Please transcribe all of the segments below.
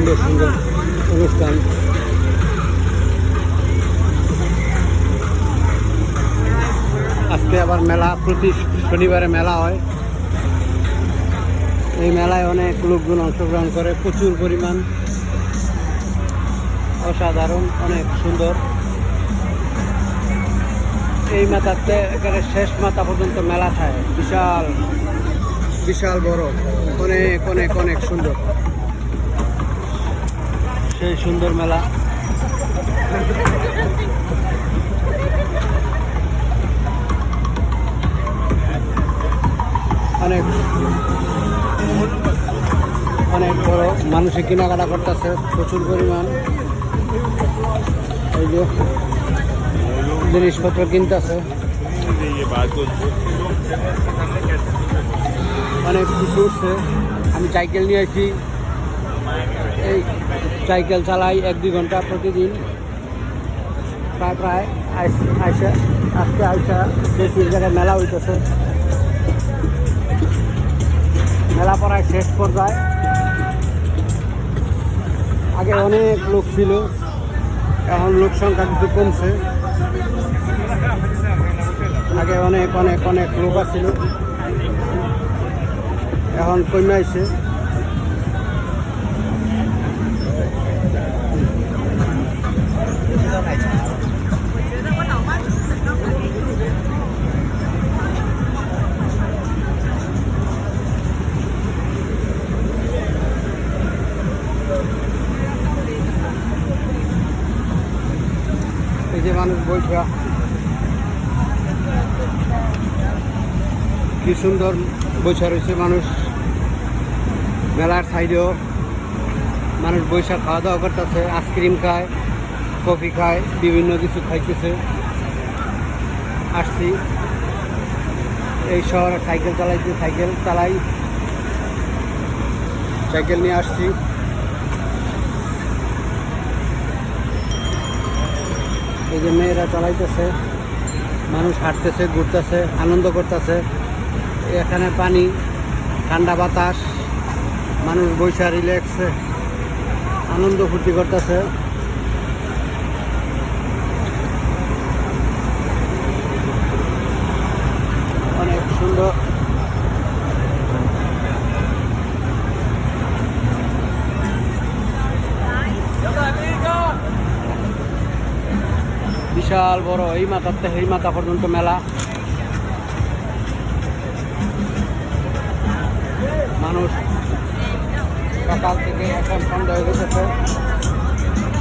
সুন্দর সুন্দর অনুষ্ঠান। আজকে আবার মেলা, প্রতি শনিবারে মেলা হয়। এই মেলায় অনেক লোকজন অংশগ্রহণ করে, প্রচুর পরিমাণ, অসাধারণ, অনেক সুন্দর। এই মাথাতে একেবারে শেষ মাথা পর্যন্ত মেলা থাকে, বিশাল বিশাল বড়, অনেক অনেক অনেক সুন্দর, সেই সুন্দর মেলা। অনেক অনেক বড়, মানুষে কেনাকাটা করতেছে প্রচুর পরিমাণ। এই যে জিনিসপত্র কিনতেছে, অনেক কিছু উঠছে। আমি সাইকেল নিয়ে আসি, এই সাইকেল চালাই 1-2 ঘন্টা প্রতিদিন। প্রায় আইসা আজকে বেশি জায়গায় মেলা হইতেছে। মেলা প্রায় শেষ পর্যায়ে। আগে অনেক লোক ছিল, এখন লোক সংখ্যা কিন্তু কমছে। আগে অনেক অনেক অনেক লোক ছিল, এখন কমে আসছে। এই যে মানুষ বৈঠা, কি সুন্দর বৈশা রয়েছে মানুষ। মেলার সাইডেও মানুষ বৈশা খাওয়া দাওয়া করতেছে, আইসক্রিম খায়, কফি খায়, বিভিন্ন কিছু খাইতেছে। আসছি এই শহরে সাইকেল নিয়ে আসছি। এই যে মেয়েরা চালাইতেছে, মানুষ হাঁটতেছে, ঘুরতেছে, আনন্দ করতেছে। এখানে পানি, ঠান্ডা বাতাস, মানুষ বৈশা রিল্যাক্সে আনন্দ ফুর্তি করতেছে। অনেক সুন্দর। বিশাল বড়, এই মাথাতে এই মাথা পর্যন্ত মেলা। মানুষ সকাল থেকে এখন সন্ধ্যা হয়ে গেছে,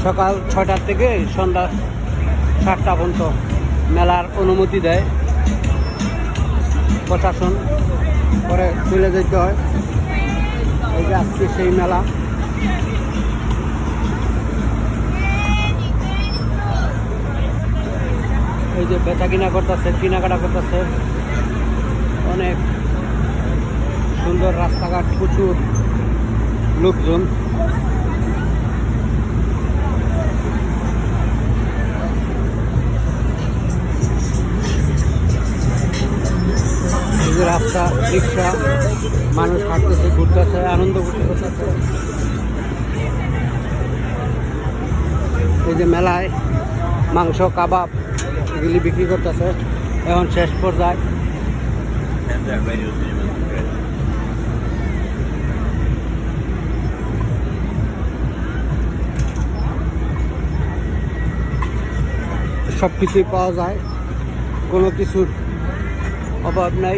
সকাল 6টার থেকে সন্ধ্যা 7টা পর্যন্ত মেলার অনুমতি দেয় প্রশাসন, পরে চলে যেতে হয়। এই যে আজকে সেই মেলা। এই যে বেচা কেনাকাটা করতেছে, অনেক সুন্দর রাস্তাঘাট, প্রচুর লোকজন। এই যে রাস্তা, রিক্সা, মানুষ হাঁটতেছে, ঘুরতেছে, আনন্দ করতেছে। এই যে মেলায় মাংস, কাবাব এগুলি বিক্রি করতেছে, এখন শেষ পর্যায়ে। সব কিছুই পাওয়া যায়, কোনো কিছুর অভাব নাই।